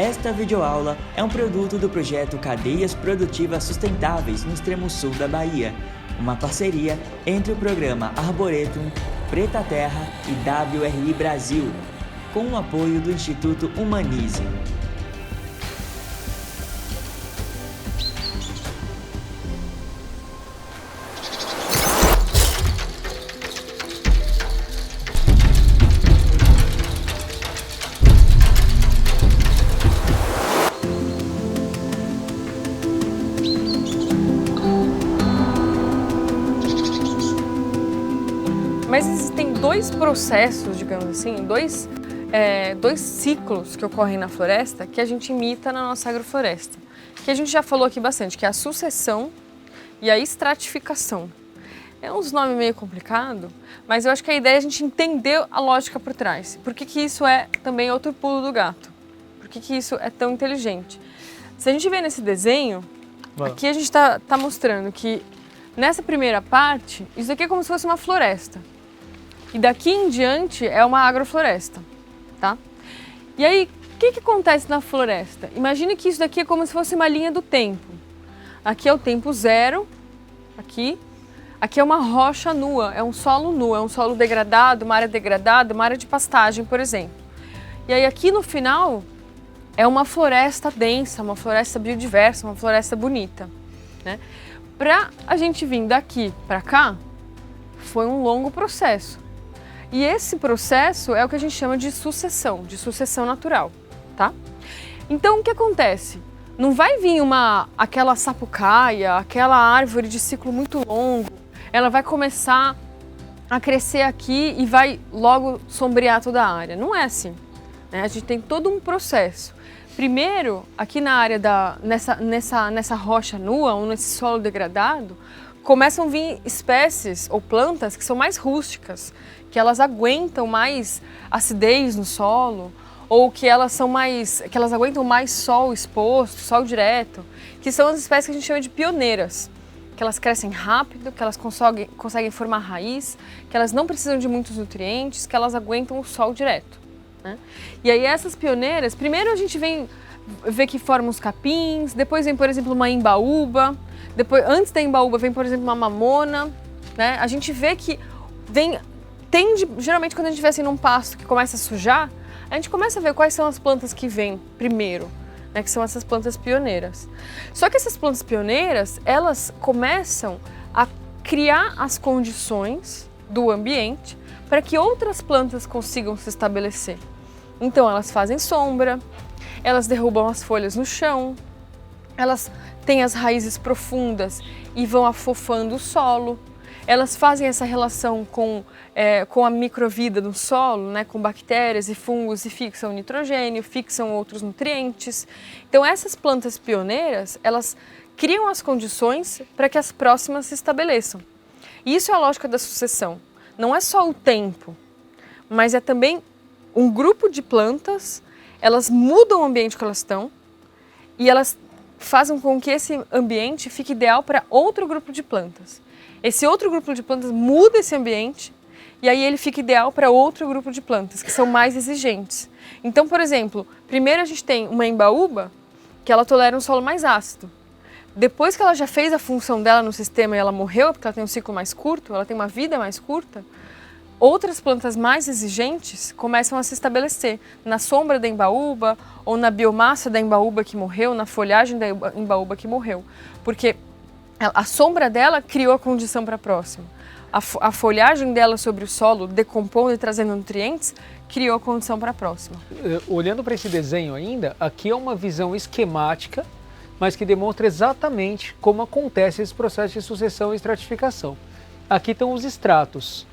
Esta videoaula é um produto do projeto Cadeias Produtivas Sustentáveis no extremo sul da Bahia, uma parceria entre o programa Arboretum, Preta Terra e WRI Brasil, com o apoio do Instituto Humanize. Mas existem dois processos, digamos assim, dois ciclos que ocorrem na floresta que a gente imita na nossa agrofloresta. Que a gente já falou aqui bastante, que é a sucessão e a estratificação. É uns nomes meio complicado, mas eu acho que a ideia é a gente entender a lógica por trás. Por que isso é também outro pulo do gato? Por que isso é tão inteligente? Se a gente vê nesse desenho, aqui a gente tá mostrando que nessa primeira parte, isso aqui é como se fosse uma floresta. E daqui em diante é uma agrofloresta, tá? E aí, o que acontece na floresta? Imagine que isso daqui é como se fosse uma linha do tempo. Aqui é o tempo zero, aqui é uma rocha nua, é um solo nu, é um solo degradado, uma área de pastagem, por exemplo. E aí aqui no final é uma floresta densa, uma floresta biodiversa, uma floresta bonita, né? Para a gente vir daqui para cá, foi um longo processo. E esse processo é o que a gente chama de sucessão natural, tá? Então, o que acontece? Não vai vir aquela sapucaia, aquela árvore de ciclo muito longo, ela vai começar a crescer aqui e vai logo sombrear toda a área. Não é assim, né? A gente tem todo um processo. Primeiro, aqui na área nessa rocha nua ou nesse solo degradado, começam a vir espécies ou plantas que são mais rústicas, que elas aguentam mais acidez no solo, ou que elas aguentam mais sol exposto, sol direto, que são as espécies que a gente chama de pioneiras, que elas crescem rápido, que elas conseguem formar raiz, que elas não precisam de muitos nutrientes, que elas aguentam o sol direto, né? E aí essas pioneiras, primeiro a gente vem ver que formam os capins, depois vem, por exemplo, uma embaúba, depois, antes da embaúba vem, por exemplo, uma mamona, né? A gente vê que geralmente quando a gente vê assim num pasto que começa a sujar, a gente começa a ver quais são as plantas que vêm primeiro, né? Que são essas plantas pioneiras. Só que essas plantas pioneiras, elas começam a criar as condições do ambiente para que outras plantas consigam se estabelecer. Então elas fazem sombra, elas derrubam as folhas no chão, elas têm as raízes profundas e vão afofando o solo. Elas fazem essa relação com a microvida do solo, né, com bactérias e fungos, e fixam nitrogênio, fixam outros nutrientes. Então essas plantas pioneiras, elas criam as condições para que as próximas se estabeleçam. E isso é a lógica da sucessão. Não é só o tempo, mas é também um grupo de plantas, elas mudam o ambiente que elas estão e elas fazem com que esse ambiente fique ideal para outro grupo de plantas. Esse outro grupo de plantas muda esse ambiente e aí ele fica ideal para outro grupo de plantas, que são mais exigentes. Então, por exemplo, primeiro a gente tem uma embaúba, que ela tolera um solo mais ácido. Depois que ela já fez a função dela no sistema e ela morreu, porque ela tem um ciclo mais curto, ela tem uma vida mais curta, outras plantas mais exigentes começam a se estabelecer na sombra da embaúba ou na biomassa da embaúba que morreu, na folhagem da embaúba que morreu. Porque a sombra dela criou a condição para a próxima. A folhagem dela sobre o solo, decompondo e trazendo nutrientes, criou a condição para a próxima. Olhando para esse desenho ainda, aqui é uma visão esquemática, mas que demonstra exatamente como acontece esse processo de sucessão e estratificação. Aqui estão os estratos.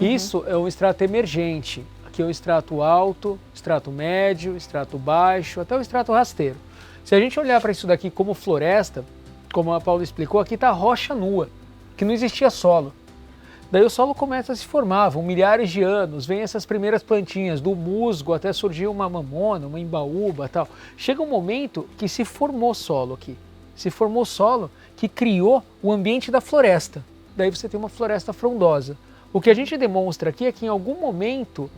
Isso é um extrato emergente. Aqui é o extrato alto, extrato médio, extrato baixo, até o extrato rasteiro. Se a gente olhar para isso daqui como floresta, como a Paula explicou, aqui está a rocha nua, que não existia solo. Daí o solo começa a se formar, vão milhares de anos, vem essas primeiras plantinhas, do musgo até surgir uma mamona, uma embaúba e tal. Chega um momento que se formou solo aqui. Se formou solo que criou o ambiente da floresta. Daí você tem uma floresta frondosa. O que a gente demonstra aqui é que em algum momento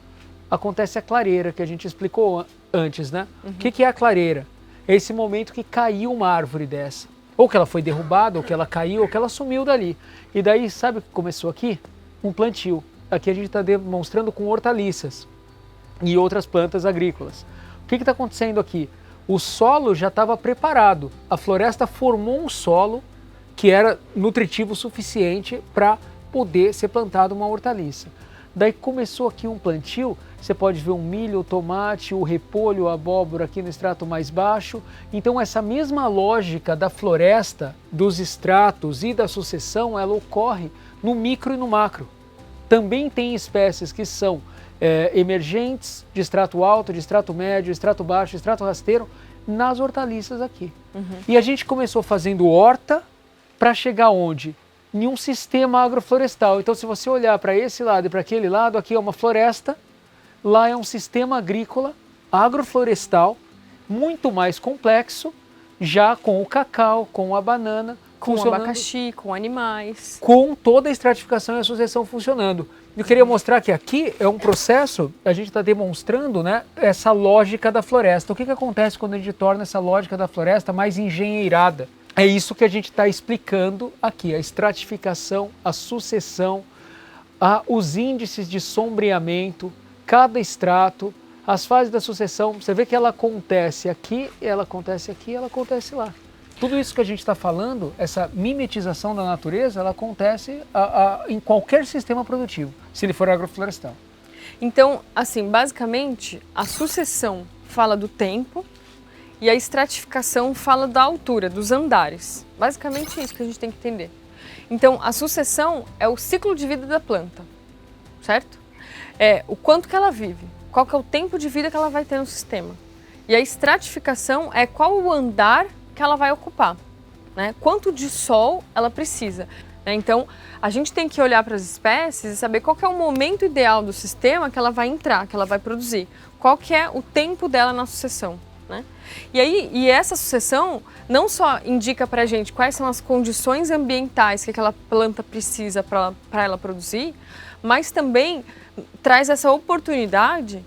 acontece a clareira, que a gente explicou antes, né? O que é a clareira? É esse momento que caiu uma árvore dessa. Ou que ela foi derrubada, ou que ela caiu, ou que ela sumiu dali. E daí, sabe o que começou aqui? Um plantio. Aqui a gente está demonstrando com hortaliças e outras plantas agrícolas. O que está acontecendo aqui? O solo já estava preparado. A floresta formou um solo que era nutritivo o suficiente para poder ser plantado uma hortaliça. Daí começou aqui um plantio, você pode ver o milho, o tomate, o repolho, a abóbora aqui no estrato mais baixo. Então essa mesma lógica da floresta, dos estratos e da sucessão, ela ocorre no micro e no macro. Também tem espécies que são emergentes, de extrato alto, de extrato médio, extrato baixo, extrato rasteiro, nas hortaliças aqui. E a gente começou fazendo horta para chegar onde? Em um sistema agroflorestal. Então, se você olhar para esse lado e para aquele lado, aqui é uma floresta, lá é um sistema agrícola, agroflorestal, muito mais complexo, já com o cacau, com a banana, com o abacaxi, com animais. Com toda a estratificação e a sucessão funcionando. Eu queria mostrar que aqui é um processo, a gente está demonstrando, né, essa lógica da floresta. O que acontece quando a gente torna essa lógica da floresta mais engenheirada? É isso que a gente está explicando aqui, a estratificação, a sucessão, os índices de sombreamento, cada extrato, as fases da sucessão. Você vê que ela acontece aqui, ela acontece aqui, ela acontece lá. Tudo isso que a gente está falando, essa mimetização da natureza, ela acontece em qualquer sistema produtivo, se ele for agroflorestal. Então, assim, basicamente, a sucessão fala do tempo e a estratificação fala da altura, dos andares. Basicamente isso que a gente tem que entender. Então, a sucessão é o ciclo de vida da planta, certo? É o quanto que ela vive, qual que é o tempo de vida que ela vai ter no sistema. E a estratificação é qual o andar que ela vai ocupar, né? Quanto de sol ela precisa. Né? Então, a gente tem que olhar para as espécies e saber qual que é o momento ideal do sistema que ela vai entrar, que ela vai produzir. Qual que é o tempo dela na sucessão. Né? E essa sucessão não só indica para a gente quais são as condições ambientais que aquela planta precisa para ela produzir, mas também traz essa oportunidade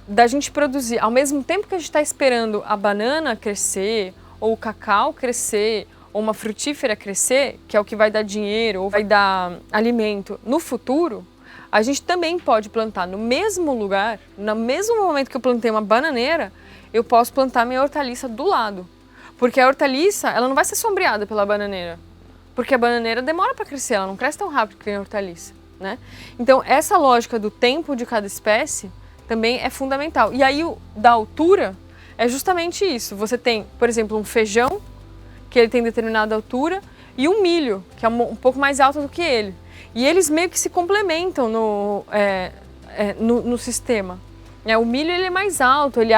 da gente produzir, ao mesmo tempo que a gente está esperando a banana crescer, ou o cacau crescer, ou uma frutífera crescer, que é o que vai dar dinheiro ou vai dar alimento no futuro, a gente também pode plantar no mesmo lugar, no mesmo momento que eu plantei uma bananeira, eu posso plantar minha hortaliça do lado. Porque a hortaliça, ela não vai ser sombreada pela bananeira. Porque a bananeira demora para crescer, ela não cresce tão rápido que a hortaliça. Né? Então, essa lógica do tempo de cada espécie também é fundamental. E aí, da altura, é justamente isso. Você tem, por exemplo, um feijão, que ele tem determinada altura, e um milho, que é um pouco mais alto do que ele. E eles meio que se complementam no sistema. O milho ele é mais alto, ele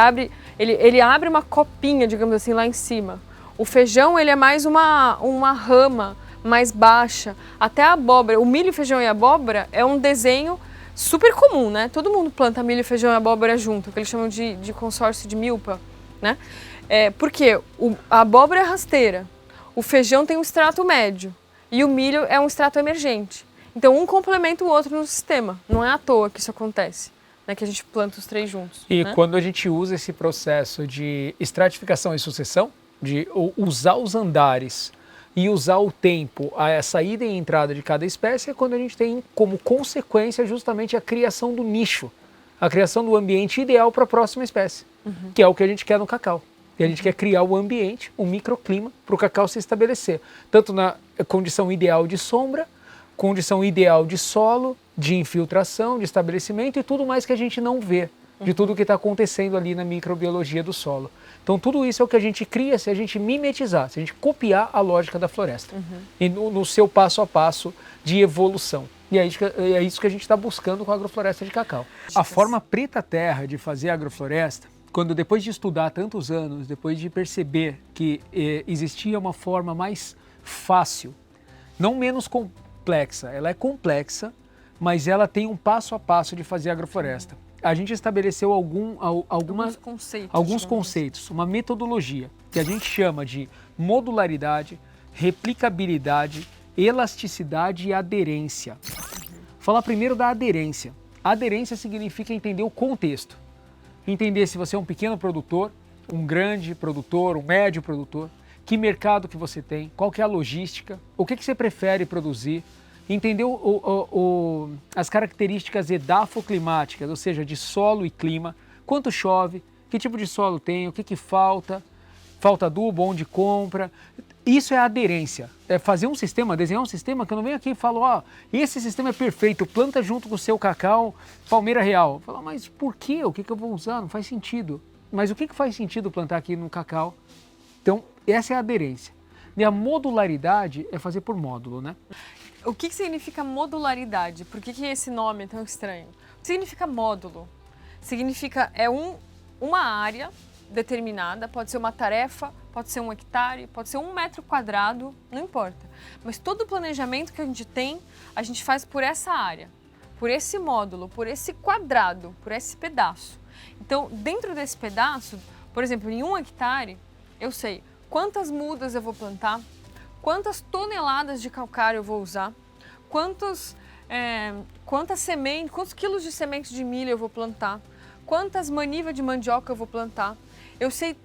abre uma copinha, digamos assim, lá em cima. O feijão ele é mais uma rama mais baixa. Até a abóbora, o milho, feijão e abóbora é um desenho super comum, né? Todo mundo planta milho, feijão e abóbora junto, que eles chamam de consórcio de milpa, né? Porque a abóbora é rasteira, o feijão tem um extrato médio e o milho é um extrato emergente. Então um complementa o outro no sistema, não é à toa que isso acontece. Né, que a gente planta os três juntos. E né? Quando a gente usa esse processo de estratificação e sucessão, de usar os andares e usar o tempo, a saída e entrada de cada espécie, é quando a gente tem como consequência justamente a criação do nicho, a criação do ambiente ideal para a próxima espécie, que é o que a gente quer no cacau. E a gente quer criar o ambiente, um microclima para o cacau se estabelecer, tanto na condição ideal de sombra, condição ideal de solo, de infiltração, de estabelecimento e tudo mais que a gente não vê, de tudo que está acontecendo ali na microbiologia do solo. Então tudo isso é o que a gente cria se a gente mimetizar, se a gente copiar a lógica da floresta e no seu passo a passo de evolução. E é isso que a gente está buscando com a agrofloresta de cacau. A forma preta terra de fazer agrofloresta, quando depois de estudar tantos anos, depois de perceber que existia uma forma mais fácil, não menos complexa, ela é complexa, mas ela tem um passo a passo de fazer agrofloresta. A gente estabeleceu alguns conceitos, uma metodologia que a gente chama de modularidade, replicabilidade, elasticidade e aderência. Falar primeiro da aderência. Aderência significa entender o contexto. Entender se você é um pequeno produtor, um grande produtor, um médio produtor, que mercado que você tem, qual que é a logística, o que você prefere produzir, entender as características edafoclimáticas, ou seja, de solo e clima, quanto chove, que tipo de solo tem, o que falta adubo, onde compra. Isso é aderência, é fazer um sistema, desenhar um sistema que eu não venho aqui e falo, esse sistema é perfeito, planta junto com o seu cacau Palmeira Real. Fala, mas por quê? O que eu vou usar? Não faz sentido. Mas o que faz sentido plantar aqui no cacau? Então, essa é a aderência. E a modularidade é fazer por módulo, né? O que significa modularidade? Por que esse nome é tão estranho? O que significa módulo? Significa, uma área determinada, pode ser uma tarefa, pode ser 1 hectare, pode ser 1 metro quadrado, não importa. Mas todo o planejamento que a gente tem, a gente faz por essa área, por esse módulo, por esse quadrado, por esse pedaço. Então, dentro desse pedaço, por exemplo, em 1 hectare, eu sei quantas mudas eu vou plantar, quantas toneladas de calcário eu vou usar, quantas sementes, quantos quilos de semente de milho eu vou plantar, quantas manivas de mandioca eu vou plantar. Eu sei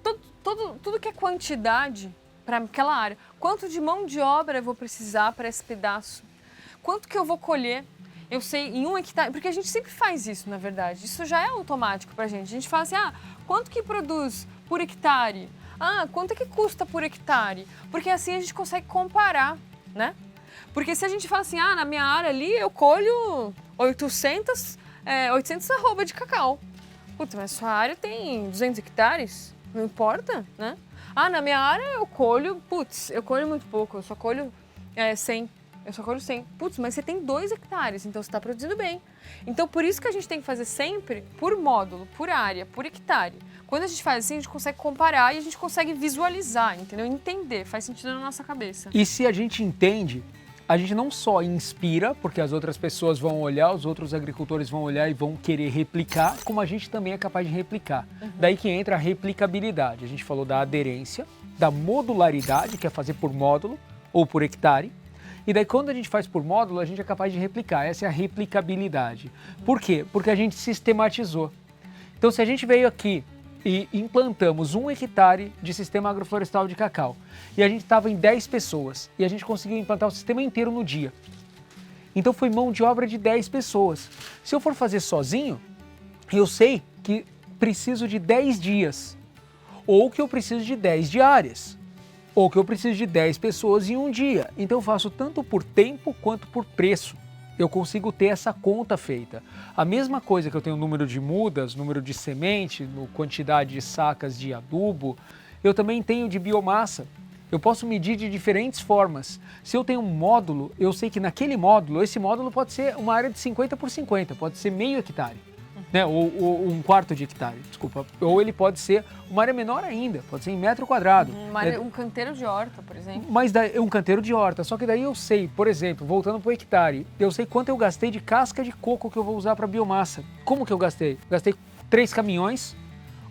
tudo que é quantidade para aquela área. Quanto de mão de obra eu vou precisar para esse pedaço. Quanto que eu vou colher. Eu sei em 1 hectare, porque a gente sempre faz isso, na verdade. Isso já é automático para a gente. A gente fala assim, quanto que produz por hectare? Quanto é que custa por hectare? Porque assim a gente consegue comparar, né? Porque se a gente fala assim, na minha área ali eu colho 800 arroba de cacau. Putz, mas sua área tem 200 hectares? Não importa, né? Na minha área eu colho muito pouco, eu só colho 100. Eu só colho 100. Putz, mas você tem 2 hectares, então você está produzindo bem. Então, por isso que a gente tem que fazer sempre por módulo, por área, por hectare. Quando a gente faz assim, a gente consegue comparar e a gente consegue visualizar, entendeu? Entender, faz sentido na nossa cabeça. E se a gente entende, a gente não só inspira, porque as outras pessoas vão olhar, os outros agricultores vão olhar e vão querer replicar, como a gente também é capaz de replicar. Daí que entra a replicabilidade. A gente falou da aderência, da modularidade, que é fazer por módulo ou por hectare. E daí quando a gente faz por módulo, a gente é capaz de replicar. Essa é a replicabilidade. Por quê? Porque a gente sistematizou. Então se a gente veio aqui e implantamos 1 hectare de sistema agroflorestal de cacau e a gente estava em 10 pessoas e a gente conseguiu implantar o sistema inteiro no dia. Então foi mão de obra de 10 pessoas. Se eu for fazer sozinho, eu sei que preciso de 10 dias ou que eu preciso de 10 diárias. Ou que eu preciso de 10 pessoas em um dia. Então eu faço tanto por tempo quanto por preço. Eu consigo ter essa conta feita. A mesma coisa que eu tenho número de mudas, número de semente, quantidade de sacas de adubo, eu também tenho de biomassa. Eu posso medir de diferentes formas. Se eu tenho um módulo, eu sei que naquele módulo, esse módulo pode ser uma área de 50 por 50, pode ser meio hectare. Né? Ou 1/4 de hectare, desculpa. Ou ele pode ser uma área menor ainda, pode ser em metro quadrado. Um canteiro de horta, por exemplo. Mas daí, um canteiro de horta, só que daí eu sei, por exemplo, voltando para o hectare, eu sei quanto eu gastei de casca de coco que eu vou usar para biomassa. Como que eu gastei? Gastei 3 caminhões,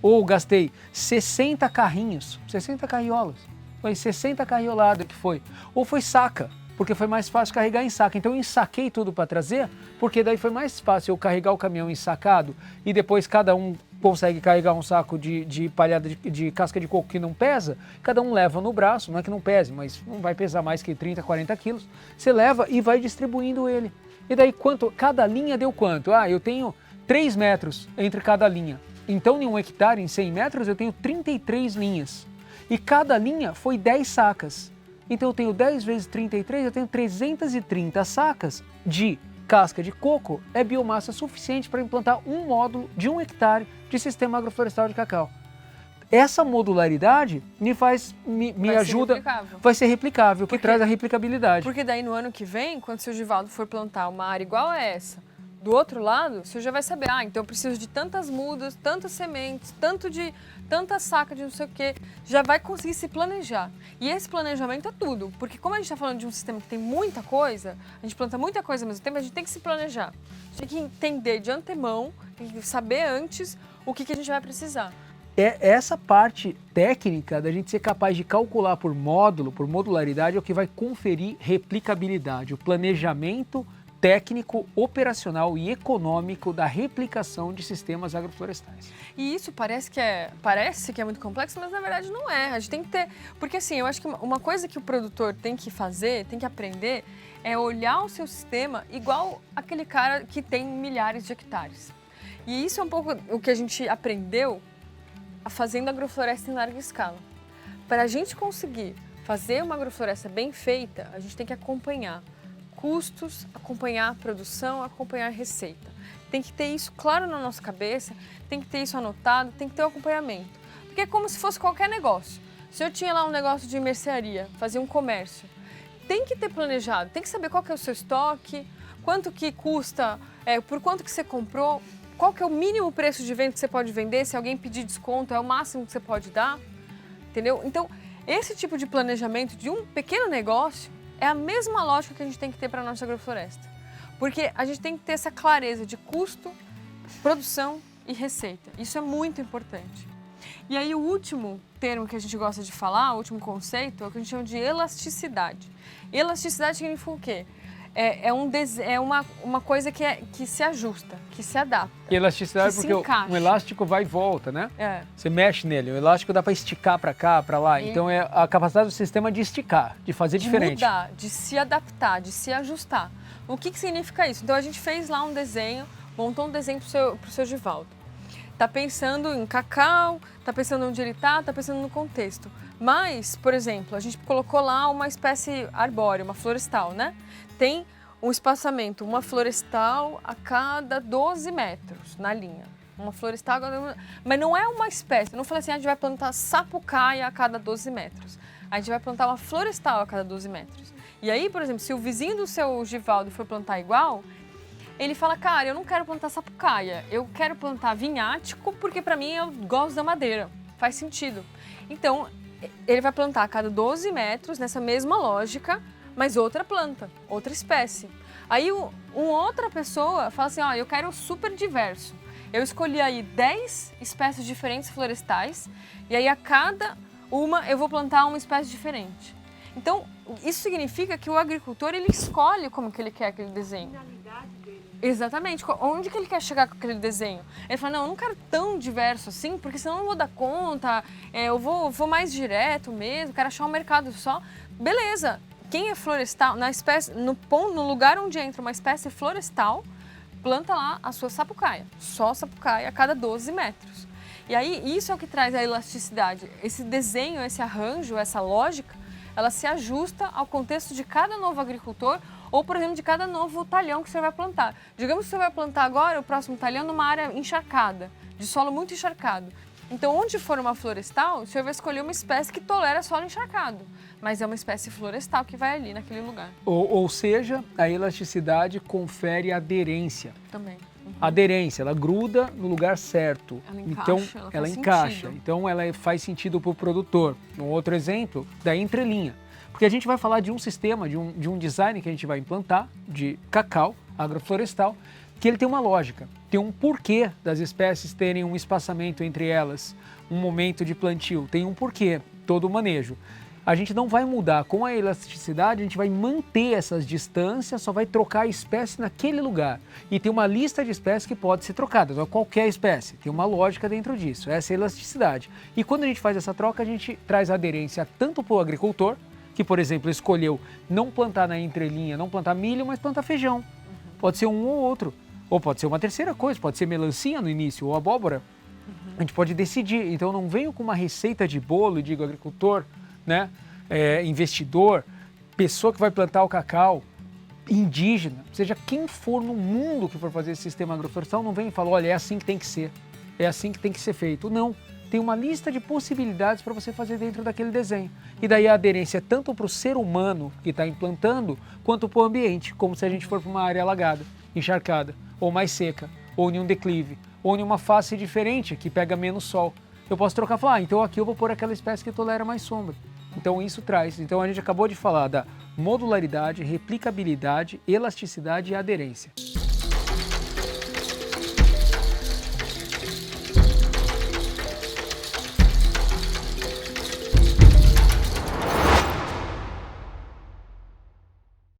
ou gastei 60 carrinhos, 60 carriolas. Foi 60 carrioladas que foi. Ou foi saca, porque foi mais fácil carregar em saca. Então eu ensaquei tudo para trazer, porque daí foi mais fácil eu carregar o caminhão ensacado e depois cada um consegue carregar um saco de palhada de casca de coco que não pesa, cada um leva no braço, não é que não pese, mas não vai pesar mais que 30, 40 quilos. Você leva e vai distribuindo ele. E daí cada linha deu quanto? Eu tenho 3 metros entre cada linha. Então em 1 hectare, em 100 metros, eu tenho 33 linhas. E cada linha foi 10 sacas. Então eu tenho 10 vezes 33, eu tenho 330 sacas de casca de coco, é biomassa suficiente para implantar um módulo de 1 hectare de sistema agroflorestal de cacau. Essa modularidade me ajuda, vai ser replicável, que traz a replicabilidade. Porque daí no ano que vem, quando o seu Givaldo for plantar uma área igual a essa, do outro lado, você já vai saber, então eu preciso de tantas mudas, tantas sementes, tanta saca de não sei o quê, já vai conseguir se planejar. E esse planejamento é tudo, porque como a gente está falando de um sistema que tem muita coisa, a gente planta muita coisa ao mesmo tempo, a gente tem que se planejar. A gente tem que entender de antemão, tem que saber antes o que a gente vai precisar. Essa parte técnica da gente ser capaz de calcular por módulo, por modularidade, é o que vai conferir replicabilidade, o planejamento técnico, operacional e econômico da replicação de sistemas agroflorestais. E isso parece que é muito complexo, mas na verdade não é. A gente tem que ter... Porque assim, eu acho que uma coisa que o produtor tem que fazer, tem que aprender, é olhar o seu sistema igual aquele cara que tem milhares de hectares. E isso é um pouco o que a gente aprendeu fazendo agrofloresta em larga escala. Para a gente conseguir fazer uma agrofloresta bem feita, a gente tem que acompanhar custos, acompanhar a produção, acompanhar a receita. Tem que ter isso claro na nossa cabeça, tem que ter isso anotado, tem que ter o acompanhamento. Porque é como se fosse qualquer negócio. Se eu tinha lá um negócio de mercearia, fazia um comércio, tem que ter planejado, tem que saber qual que é o seu estoque, quanto que custa, por quanto que você comprou, qual que é o mínimo preço de venda que você pode vender, se alguém pedir desconto, é o máximo que você pode dar, entendeu? Então, esse tipo de planejamento de um pequeno negócio é a mesma lógica que a gente tem que ter para a nossa agrofloresta. Porque a gente tem que ter essa clareza de custo, produção e receita. Isso é muito importante. E aí o último termo que a gente gosta de falar, o último conceito, é o que a gente chama de elasticidade. Elasticidade significa o quê? É uma coisa que se ajusta, que se adapta. E elasticidade porque um elástico vai e volta, né? É. Você mexe nele, o elástico dá para esticar para cá, para lá. Então é a capacidade do sistema de esticar, de fazer diferente. De mudar, de se adaptar, de se ajustar. O que significa isso? Então a gente fez lá um desenho, montou um desenho para o seu Givaldo. Tá pensando em cacau, tá pensando onde ele tá pensando no contexto. Mas, por exemplo, a gente colocou lá uma espécie arbórea, uma florestal, né? Tem um espaçamento, uma florestal a cada 12 metros na linha. Uma florestal, mas não é uma espécie. Eu não falei assim, a gente vai plantar sapucaia a cada 12 metros. A gente vai plantar uma florestal a cada 12 metros. E aí, por exemplo, se o vizinho do seu Givaldo for plantar igual, ele fala, cara, eu não quero plantar sapucaia, eu quero plantar vinhático porque para mim eu gosto da madeira, faz sentido. Então, ele vai plantar a cada 12 metros nessa mesma lógica, mas outra planta, outra espécie. Aí uma outra pessoa fala assim, ó, eu quero super diverso. Eu escolhi aí 10 espécies diferentes florestais e aí a cada uma eu vou plantar uma espécie diferente. Então, isso significa que o agricultor, ele escolhe como que ele quer aquele desenho. Exatamente, onde que ele quer chegar com aquele desenho? Ele fala, não, eu não quero tão diverso assim, porque senão eu não vou dar conta, eu vou mais direto mesmo, quero achar um mercado só. Beleza, quem é florestal, no lugar onde entra uma espécie florestal, planta lá a sua sapucaia, só sapucaia a cada 12 metros. E aí, isso é o que traz a elasticidade. Esse desenho, esse arranjo, essa lógica, ela se ajusta ao contexto de cada novo agricultor ou, por exemplo, de cada novo talhão que você vai plantar. Digamos que você vai plantar agora o próximo talhão numa área encharcada, de solo muito encharcado. Então, onde for uma florestal, você vai escolher uma espécie que tolera solo encharcado, mas é uma espécie florestal que vai ali naquele lugar. Ou seja, a elasticidade confere aderência. Também. Aderência, ela gruda no lugar certo. Ela encaixa, então, ela encaixa. Então, ela faz sentido para o produtor. Um outro exemplo da entrelinha. Porque a gente vai falar de um sistema, de um design que a gente vai implantar, de cacau agroflorestal, que ele tem uma lógica, tem um porquê das espécies terem um espaçamento entre elas, um momento de plantio, tem um porquê, todo o manejo. A gente não vai mudar com a elasticidade, a gente vai manter essas distâncias, só vai trocar a espécie naquele lugar. E tem uma lista de espécies que pode ser trocada, não é qualquer espécie, tem uma lógica dentro disso, essa é a elasticidade. E quando a gente faz essa troca, a gente traz aderência tanto para o agricultor, que, por exemplo, escolheu não plantar na entrelinha, não plantar milho, mas plantar feijão. Pode ser um ou outro. Ou pode ser uma terceira coisa, pode ser melancia no início ou abóbora. A gente pode decidir. Então não venho com uma receita de bolo, digo agricultor, né? Investidor, pessoa que vai plantar o cacau, indígena, seja quem for no mundo que for fazer esse sistema agroflorestal, não vem e fala, olha, é assim que tem que ser, é assim que tem que ser feito. Não, tem uma lista de possibilidades para você fazer dentro daquele desenho. E daí a aderência é tanto para o ser humano que está implantando, quanto para o ambiente, como se a gente for para uma área alagada, encharcada, ou mais seca, ou em um declive, ou em uma face diferente que pega menos sol. Eu posso trocar e falar, então aqui eu vou pôr aquela espécie que tolera mais sombra. Então isso traz. Então a gente acabou de falar da modularidade, replicabilidade, elasticidade e aderência.